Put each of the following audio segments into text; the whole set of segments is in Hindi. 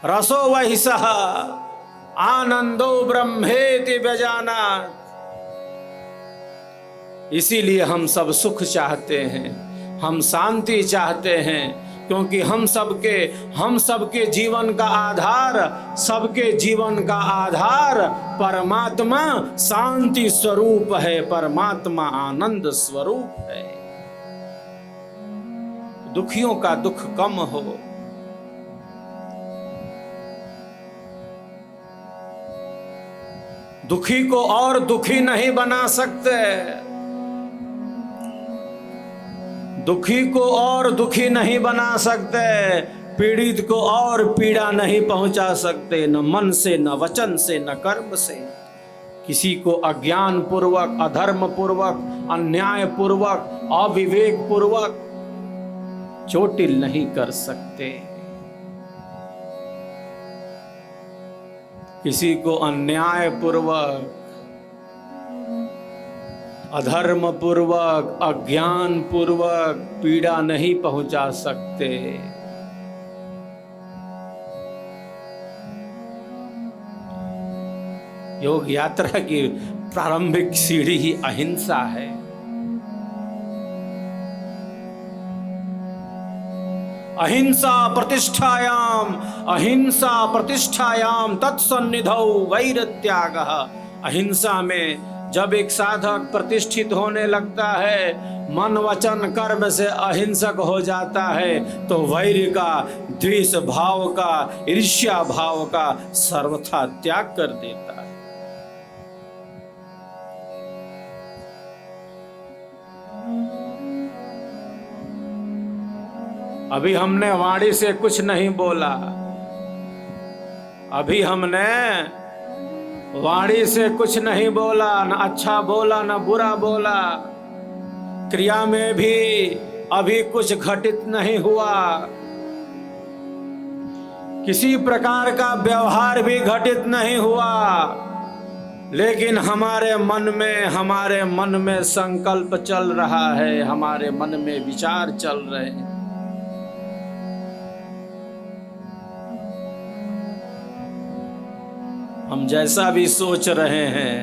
रसो वही सह आनंदो ब्रह्मेति व्यजानात्। इसीलिए हम सब सुख चाहते हैं, हम शांति चाहते हैं, क्योंकि हम सबके जीवन का आधार, सबके जीवन का आधार परमात्मा शांति स्वरूप है, परमात्मा आनंद स्वरूप है। दुखियों का दुख कम हो, दुखी को और दुखी नहीं बना सकते, दुखी को और दुखी नहीं बना सकते, पीड़ित को और पीड़ा नहीं पहुंचा सकते, न मन से, न वचन से, न कर्म से। किसी को अज्ञान पूर्वक, अधर्म पूर्वक, अन्याय पूर्वक, अविवेक पूर्वक चोटिल नहीं कर सकते। किसी को अन्याय पूर्वक, अधर्म पूर्वक, अज्ञान पूर्वक पीड़ा नहीं पहुंचा सकते। योग यात्रा की प्रारंभिक सीढ़ी ही अहिंसा है। अहिंसा प्रतिष्ठायाम तत्सन्निधौ वैरत्यागः। अहिंसा में जब एक साधक प्रतिष्ठित होने लगता है, मन वचन कर्म से अहिंसक हो जाता है, तो वैर का, द्वेष भाव का, ईर्ष्या भाव का सर्वथा त्याग कर देता है। अभी हमने वाणी से कुछ नहीं बोला, अभी हमने वाणी से कुछ नहीं बोला, न अच्छा बोला न बुरा बोला, क्रिया में भी अभी कुछ घटित नहीं हुआ, किसी प्रकार का व्यवहार भी घटित नहीं हुआ, लेकिन हमारे मन में संकल्प चल रहा है, हमारे मन में विचार चल रहे हैं। हम जैसा भी सोच रहे हैं,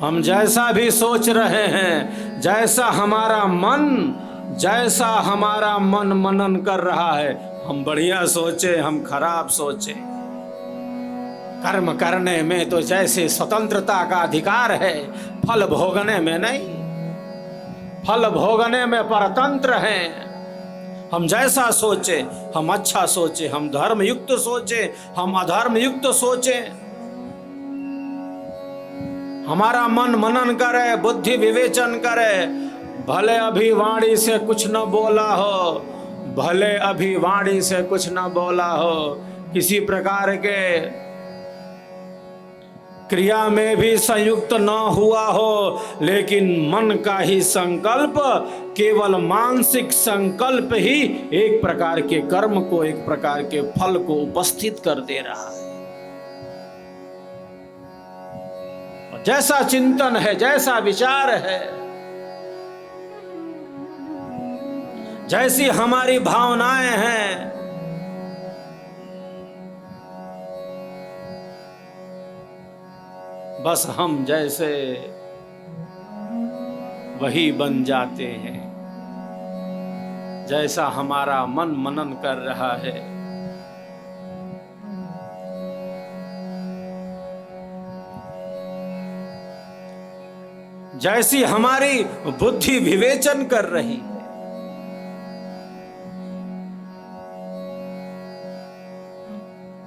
हम जैसा भी सोच रहे हैं, जैसा हमारा मन मनन कर रहा है, हम बढ़िया सोचे, हम खराब सोचे। कर्म करने में तो जैसे स्वतंत्रता का अधिकार है, फल भोगने में नहीं, फल भोगने में परतंत्र हैं। हम जैसा सोचे, हम अच्छा सोचे, हम धर्म युक्त सोचे, हम अधर्म युक्त सोचे, हमारा मन मनन करे, बुद्धि विवेचन करे। भले अभी वाणी से कुछ न बोला हो, भले अभी वाणी से कुछ न बोला हो, किसी प्रकार के क्रिया में भी संयुक्त न हुआ हो, लेकिन मन का ही संकल्प, केवल मानसिक संकल्प ही एक प्रकार के कर्म को, एक प्रकार के फल को उपस्थित कर दे रहा है। जैसा चिंतन है, जैसा विचार है, जैसी हमारी भावनाएं हैं, बस हम जैसे वही बन जाते हैं, जैसा हमारा मन मनन कर रहा है। जैसी हमारी बुद्धि विवेचन कर रही है।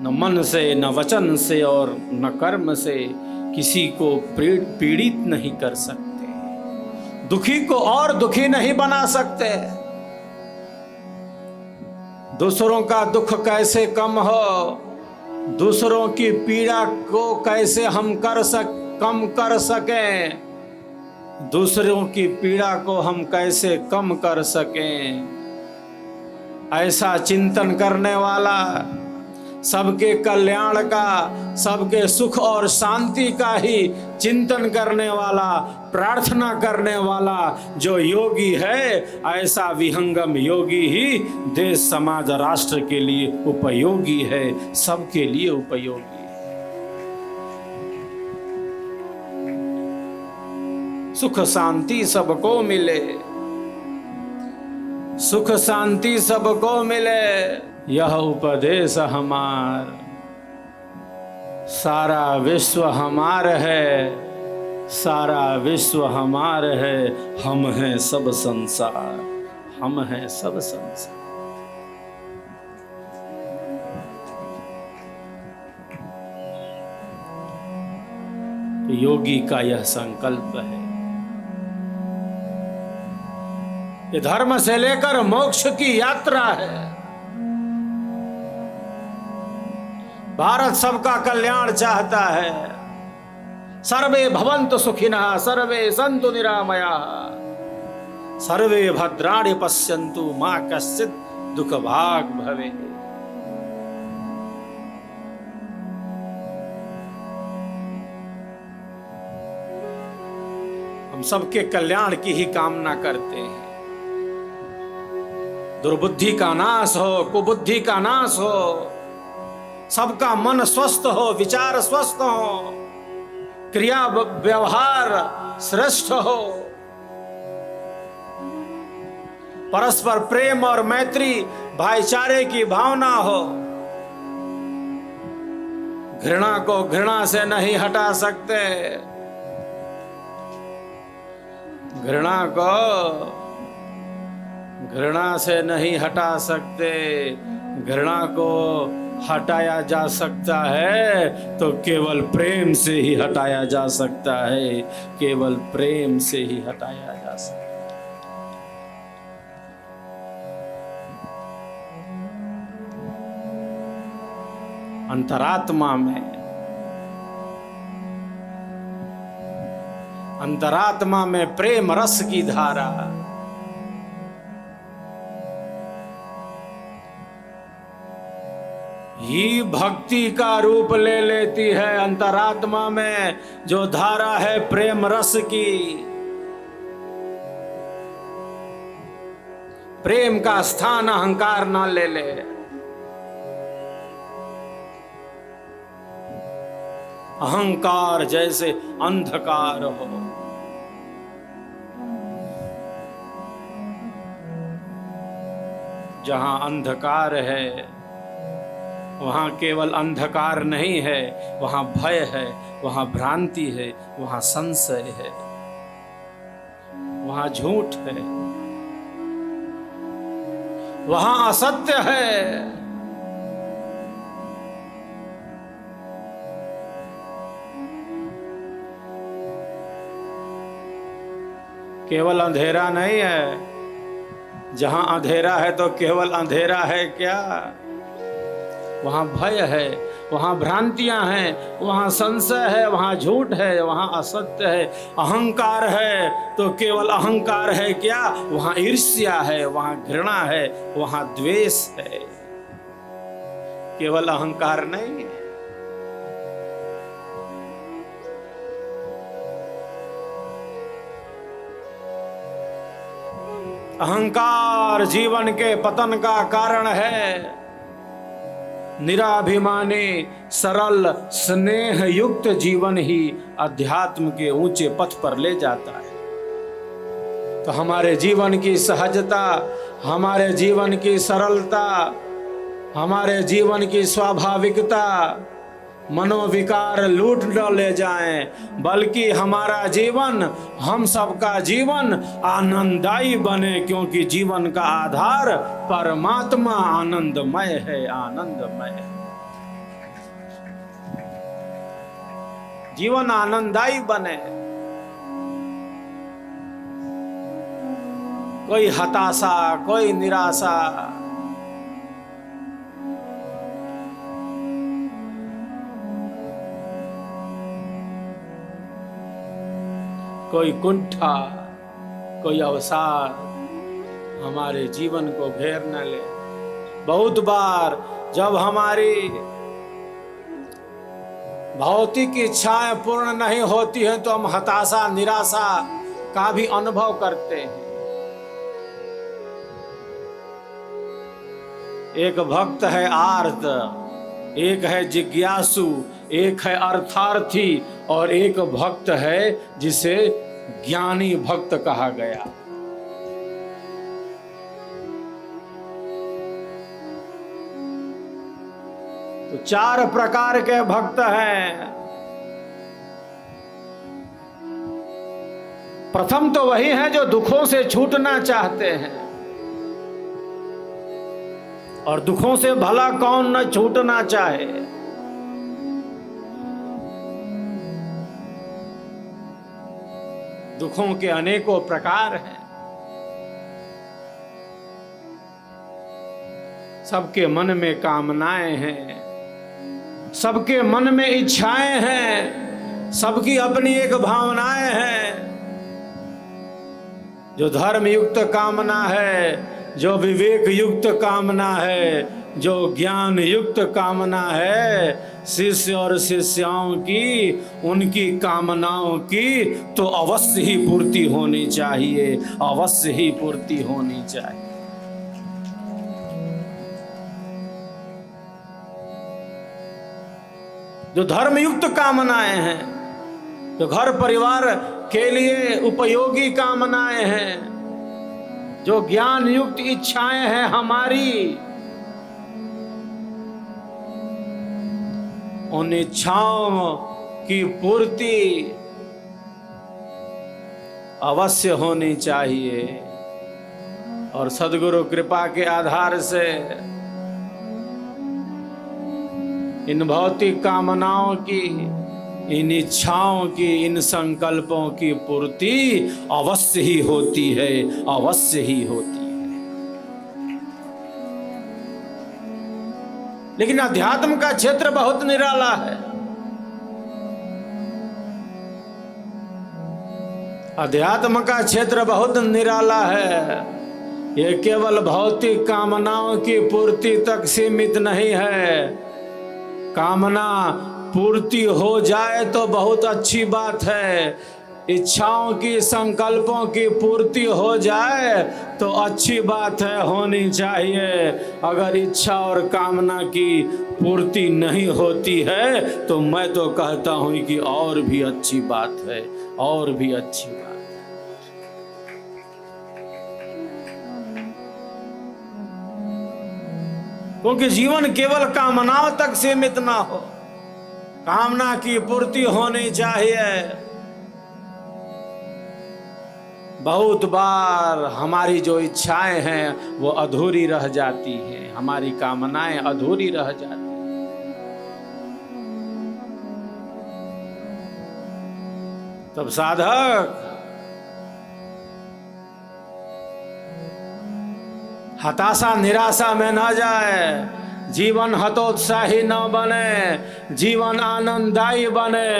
न मन से, न वचन से और न कर्म से किसी को पीड़ित नहीं कर सकते, दुखी को और दुखी नहीं बना सकते। दूसरों का दुख कैसे कम हो, दूसरों की पीड़ा को कैसे हम कम कर सकें, दूसरों की पीड़ा को हम कैसे कम कर सकें, ऐसा चिंतन करने वाला, सबके कल्याण का, सबके सुख और शांति का ही चिंतन करने वाला प्रार्थना करने वाला जो योगी है, ऐसा विहंगम योगी ही देश समाज राष्ट्र के लिए उपयोगी है, सबके लिए उपयोगी। सुख शांति सबको मिले, सुख शांति सबको मिले, यह उपदेश हमार। सारा विश्व हमार है, सारा विश्व हमार है, हम हैं सब संसार, हम हैं सब संसार। योगी का यह संकल्प है। ये धर्म से लेकर मोक्ष की यात्रा है। भारत सबका कल्याण चाहता है। सर्वे भवन्तु सुखिनः, सर्वे सन्तु निरामयाः, सर्वे भद्राणि पश्यन्तु मा कश्चित् दुःखभाग् भवेत्। हम सबके कल्याण की ही कामना करते हैं। दुर्बुद्धि का नाश हो, कुबुद्धि का नाश हो, सबका मन स्वस्थ हो, विचार स्वस्थ हो, क्रिया व्यवहार श्रेष्ठ हो, परस्पर प्रेम और मैत्री भाईचारे की भावना हो। घृणा को घृणा से नहीं हटा सकते, घृणा को घृणा से नहीं हटा सकते। घृणा को हटाया जा सकता है तो केवल प्रेम से ही हटाया जा सकता है, केवल प्रेम से ही हटाया जा सकता है। अंतरात्मा में, अंतरात्मा में प्रेम रस की धारा, ही भक्ति का रूप ले लेती है। अंतरात्मा में जो धारा है प्रेम रस की, प्रेम का स्थान अहंकार ना ले ले। अहंकार जैसे अंधकार हो, जहां अंधकार है वहां केवल अंधकार नहीं है, वहां भय है, वहां भ्रांति है, वहां संशय है, वहां झूठ है, वहां असत्य है। केवल अंधेरा नहीं है। जहां अंधेरा है तो केवल अंधेरा है क्या? वहां भय है, वहां भ्रांतियां हैं, वहां संशय है, वहां झूठ है, वहां असत्य है। अहंकार है तो केवल अहंकार है क्या? वहां ईर्ष्या है, वहां घृणा है, वहां द्वेष है। केवल अहंकार नहीं है। अहंकार जीवन के पतन का कारण है। निराभिमानी सरल स्नेह युक्त जीवन ही अध्यात्म के ऊंचे पथ पर ले जाता है। तो हमारे जीवन की सहजता, हमारे जीवन की सरलता, हमारे जीवन की स्वाभाविकता मनोविकार लूट न ले जाएं, बल्कि हमारा जीवन, हम सबका जीवन आनंददायी बने, क्योंकि जीवन का आधार परमात्मा आनंदमय है, आनंदमय है। जीवन आनंददायी बने। कोई हताशा, कोई निराशा, कोई कुंठा, कोई अवसाद हमारे जीवन को घेर न ले। बहुत बार जब हमारी भौतिक इच्छाएं पूर्ण नहीं होती हैं तो हम हताशा निराशा का भी अनुभव करते हैं। एक भक्त है आर्त, एक है जिज्ञासु, एक है अर्थार्थी और एक भक्त है जिसे ज्ञानी भक्त कहा गया। तो 4 प्रकार के भक्त हैं। प्रथम तो वही है जो दुखों से छूटना चाहते हैं, और दुखों से भला कौन न छूटना चाहे। दुखों के अनेकों प्रकार हैं, सबके मन में कामनाएं हैं, सबके मन में इच्छाएं हैं, सबकी अपनी एक भावनाएं हैं। जो धर्म युक्त कामना है, जो विवेक युक्त कामना है, जो ज्ञान युक्त कामना है, शिष्य और शिष्याओं की, उनकी कामनाओं की तो अवश्य ही पूर्ति होनी चाहिए, अवश्य ही पूर्ति होनी चाहिए। जो धर्मयुक्त कामनाएं हैं, जो घर परिवार के लिए उपयोगी कामनाएं हैं, जो ज्ञान युक्त इच्छाएं हैं हमारी, उन इच्छाओं की पूर्ति अवश्य होनी चाहिए। और सद्गुरु कृपा के आधार से इन भौतिक कामनाओं की, इन इच्छाओं की, इन संकल्पों की पूर्ति अवश्य ही होती है, अवश्य ही होती है। लेकिन अध्यात्म का क्षेत्र बहुत निराला है। अध्यात्म का क्षेत्र बहुत निराला है। ये केवल भौतिक कामनाओं की पूर्ति तक सीमित नहीं है। कामना पूर्ति हो जाए तो बहुत अच्छी बात है, इच्छाओं की, संकल्पों की पूर्ति हो जाए तो अच्छी बात है, होनी चाहिए। अगर इच्छा और कामना की पूर्ति नहीं होती है तो मैं तो कहता हूं कि और भी अच्छी बात है, और भी अच्छी बात है। क्योंकि जीवन केवल कामनाओं तक सीमित ना हो, कामना की पूर्ति होनी चाहिए। बहुत बार हमारी जो इच्छाएं हैं वो अधूरी रह जाती हैं, हमारी कामनाएं अधूरी रह जाती हैं। तब साधक हताशा निराशा में न जाए, जीवन हतोत्साही न बने, जीवन आनंददायी बने।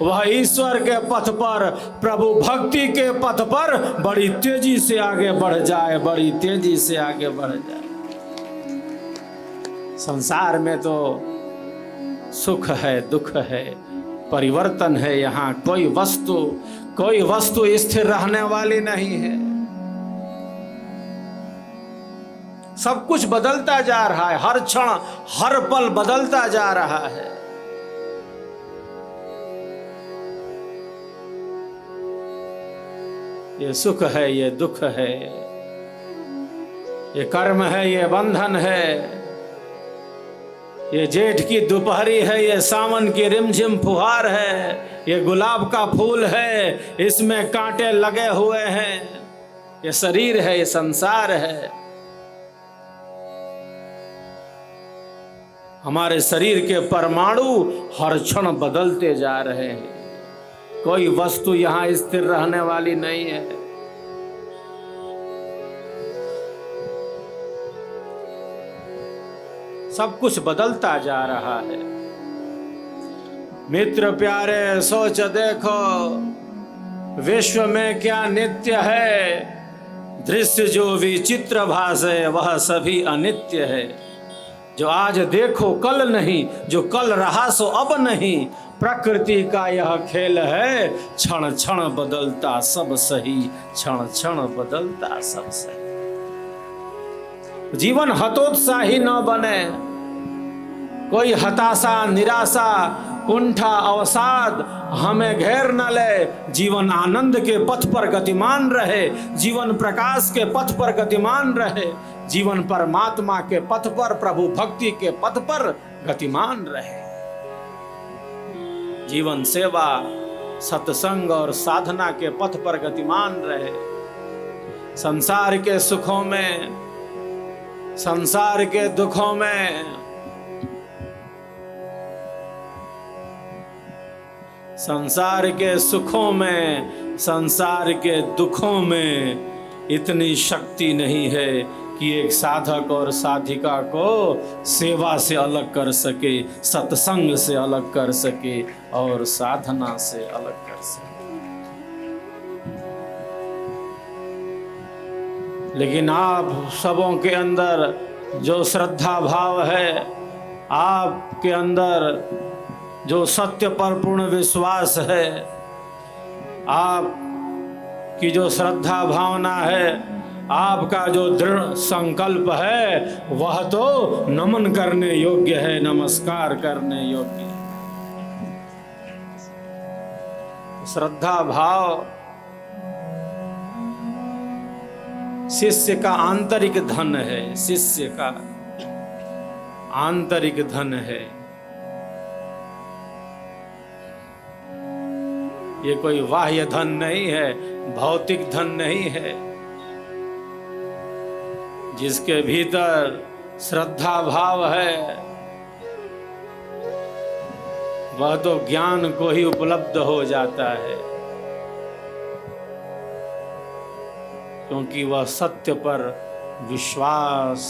वह ईश्वर के पथ पर, प्रभु भक्ति के पथ पर बड़ी तेजी से आगे बढ़ जाए, बड़ी तेजी से आगे बढ़ जाए। संसार में तो सुख है, दुख है, परिवर्तन है। यहाँ कोई वस्तु स्थिर रहने वाली नहीं है। सब कुछ बदलता जा रहा है, हर क्षण हर पल बदलता जा रहा है। ये सुख है, ये दुख है, ये कर्म है, ये बंधन है, ये जेठ की दोपहरी है, ये सावन की रिमझिम फुहार है, ये गुलाब का फूल है, इसमें कांटे लगे हुए हैं, ये शरीर है, ये संसार है। हमारे शरीर के परमाणु हर क्षण बदलते जा रहे हैं। कोई वस्तु यहां स्थिर रहने वाली नहीं है। सब कुछ बदलता जा रहा है। मित्र प्यारे सोच देखो, विश्व में क्या नित्य है, दृश्य जो विचित्र भासे वह सभी अनित्य है। जो आज देखो कल नहीं, जो कल रहा सो अब नहीं, प्रकृति का यह खेल है, क्षण क्षण बदलता सब सही, क्षण क्षण बदलता सब सही। जीवन हतोत्साही न बने, कोई हताशा, निराशा, कुंठा, अवसाद हमें घेर न ले। जीवन आनंद के पथ पर गतिमान रहे, जीवन प्रकाश के पथ पर गतिमान रहे, जीवन परमात्मा के पथ पर, प्रभु भक्ति के पथ पर गतिमान रहे। जीवन सेवा, सत्संग और साधना के पथ पर गतिमान रहे। संसार के सुखों में, संसार के दुखों में, संसार के सुखों में, संसार के दुखों में इतनी शक्ति नहीं है कि एक साधक और साधिका को सेवा से अलग कर सके, सत्संग से अलग कर सके और साधना से अलग कर सके। लेकिन आप सबों के अंदर जो श्रद्धा भाव है, आपके अंदर जो सत्य पर पूर्ण विश्वास है, आपकी जो श्रद्धा भावना है, आपका जो दृढ़ संकल्प है, वह तो नमन करने योग्य है, नमस्कार करने योग्य है। श्रद्धा भाव शिष्य का आंतरिक धन है, शिष्य का आंतरिक धन है। ये कोई बाह्य धन नहीं है, भौतिक धन नहीं है। जिसके भीतर श्रद्धा भाव है, वह तो ज्ञान को ही उपलब्ध हो जाता है, क्योंकि वह सत्य पर विश्वास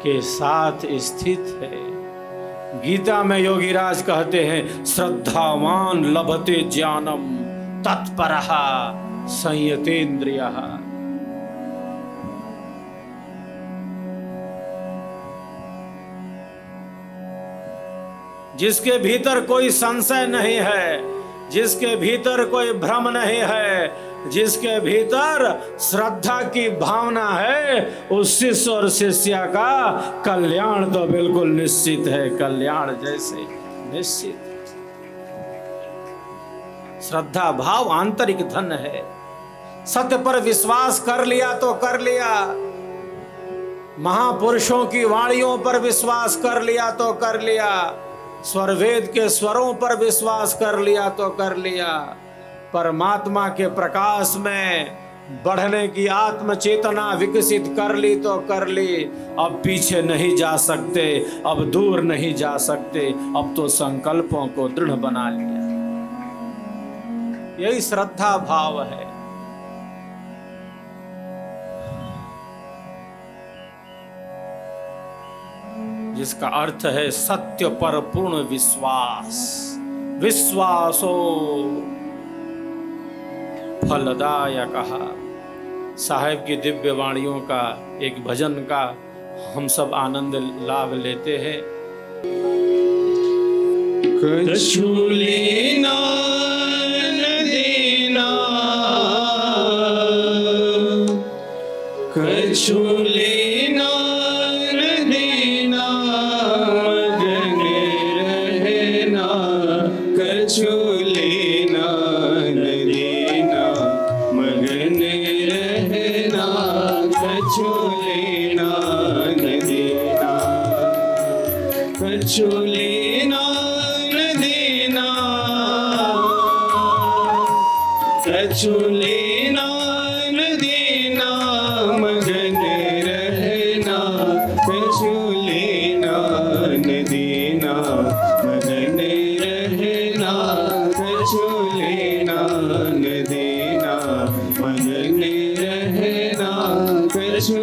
के साथ स्थित है। गीता में योगीराज कहते हैं, श्रद्धावान लभते ज्ञानम तत्परः संयतेन्द्रियः। जिसके भीतर कोई संशय नहीं है, जिसके भीतर कोई भ्रम नहीं है, जिसके भीतर श्रद्धा की भावना है, उस शिष्य और शिष्या का कल्याण तो बिल्कुल निश्चित है, कल्याण जैसे निश्चित। श्रद्धा भाव आंतरिक धन है। सत्य पर विश्वास कर लिया तो कर लिया, महापुरुषों की वाणियों पर विश्वास कर लिया तो कर लिया, स्वरवेद के स्वरों पर विश्वास कर लिया तो कर लिया, परमात्मा के प्रकाश में बढ़ने की आत्म चेतना विकसित कर ली तो कर ली। अब पीछे नहीं जा सकते, अब दूर नहीं जा सकते, अब तो संकल्पों को दृढ़ बना लिया। यही श्रद्धा भाव है। जिसका अर्थ है सत्य पर पूर्ण विश्वास। विश्वासो फलदायकः। साहेब की दिव्य वाणियों का एक भजन का हम सब आनंद लाभ लेते हैं। कछु लेना न देना, कछु लेना न देना, मगन रहना, कछु लेना न देना, मगन रहना, कछु लेना न देना, कछु लेना न देना, कछु लेना न देना, मगन रहना, कछु लेना न देना, मगन रहना, कछु लेना न देना, मगन रहना, कछु